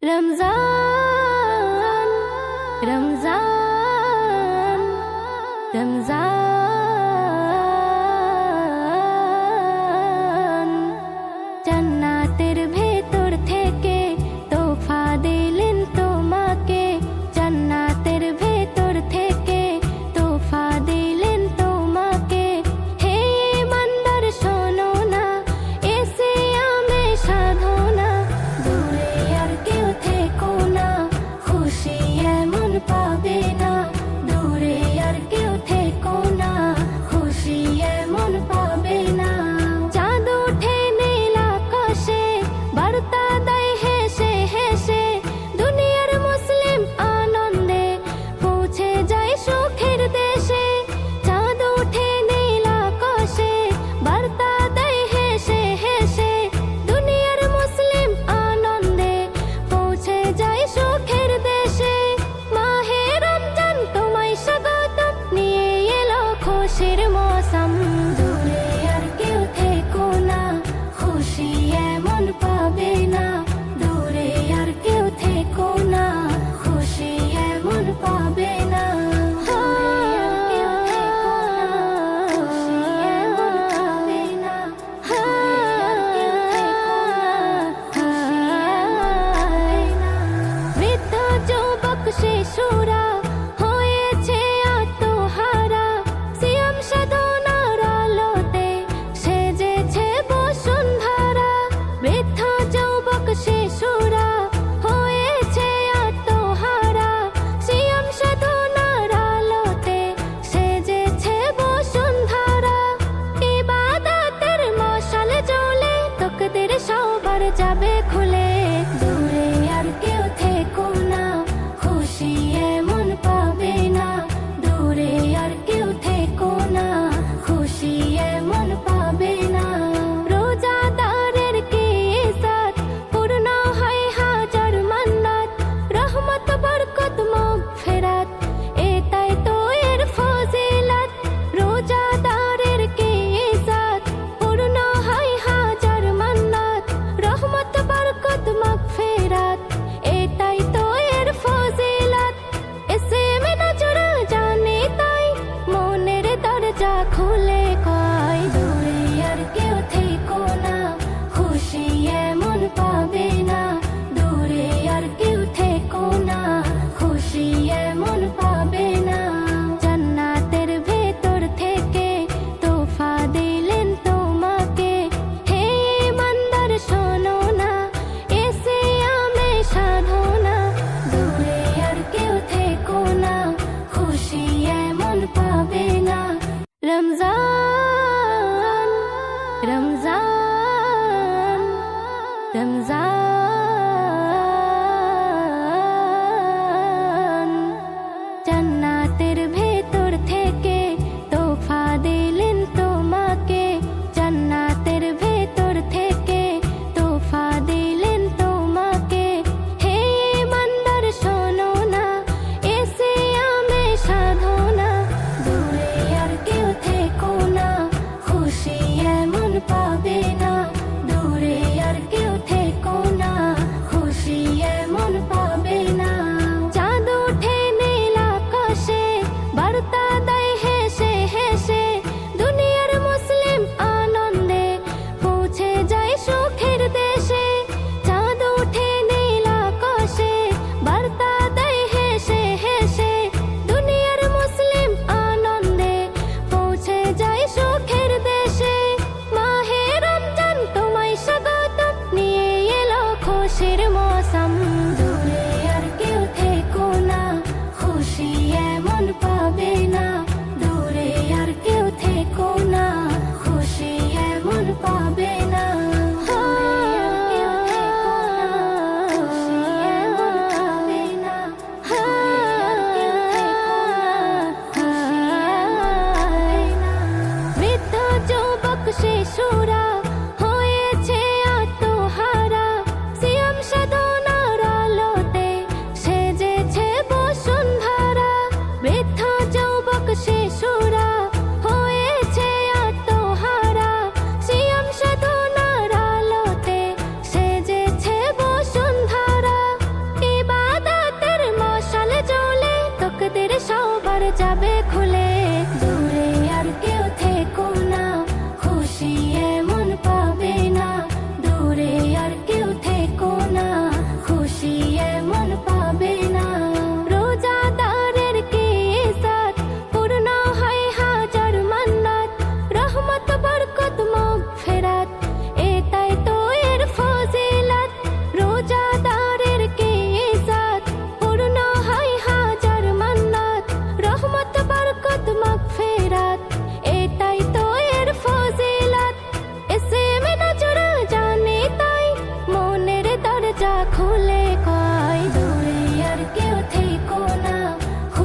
रमजान रमजान रमजान জান্নাতের ভেতর থেকে তোফা দিলেন তোমাকে জান্নাতের ভেতর থেকে তোফা দিলেন তোমাকে হে ইমানদার শোনো না এসে আমে সাধনা দূরে আর কেউ থেকো না খুশি এমন পাবে না দূরে আর কেউ থেকো না খুশি এমন পাবে না চাঁদ ওঠে নীল আকাশে বার্তা দেয় হেসে হেসে দুনিয়ার মুসলিম আনন্দে পৌঁছে যায় সুখের দেশে চাঁদ ওঠে নীল আকাশে বার্তা দেয় হেসে হেসে দুনিয়ার মুসলিম আনন্দে পৌঁছে যায় সুখের দেশে মাহে রমজান তোমায় স্বাগতম নিয়ে এলো খুশির মৌসুম দূরে আর কেউ থেকো না খুশি এমন পাবে না দূরে আর কেউ থেকো না খুশি এমন পাবে না বৃদ্ধ যুবক শিশুরা হয়েছে আত্মহারা সিয়াম সাধনার আলোতে সেজেছে বসুন্ধরা বৃদ্ধ যুবক শিশুরা হয়েছে আত্মহারা সিয়াম সাধনার আলোতে সেজেছে বসুন্ধরা ইবাদতের মশাল জ্বলে তকদির সবার যাবে খুলে দূরে আর কেউ থেকো না খুশি এমন পাবে না দূরে আর কেউ থেকো না খুশি এমন পাবে না রোজাদারের কি ইজ্জত পূর্ণ হয় হাজার মান্নাত রহমত বরকত মাগফিরাত এটাই তো এর ফজিলত রোজাদারের কি ইজ্জত পূর্ণ হয় হাজার মান্নাত রহমত বরকত মাগফিরাত এটাই তো এর ফজিলত এসে মে নজরা জানে তাই মনের দরজা খুলে কয় দূরে আর কেউ থেকো না খুশি এমন পাবে না দূরে আর কেউ থেকো না খুশি এমন পাবে না জান্নাতের ভেতর থেকে তোফা দিলেন তোমাকে হে ইমানদার শোনো না এসে আমে সাধনা দূরে আর কেউ থেকো না খুশি এমন পাবে না রমজান রমজান রমজান জান্নাতের ভেতর থেকে তোফা দিলেন তোমাকে জান্নাতের ভেতর থেকে তোফা দিলেন তোমাকে হে ইমানদার শোনো না এসে আমে সাধনা দূরে আর কেউ থেকো না খুশি এমন পাবে না দূরে আর কেউ থেকো যাবে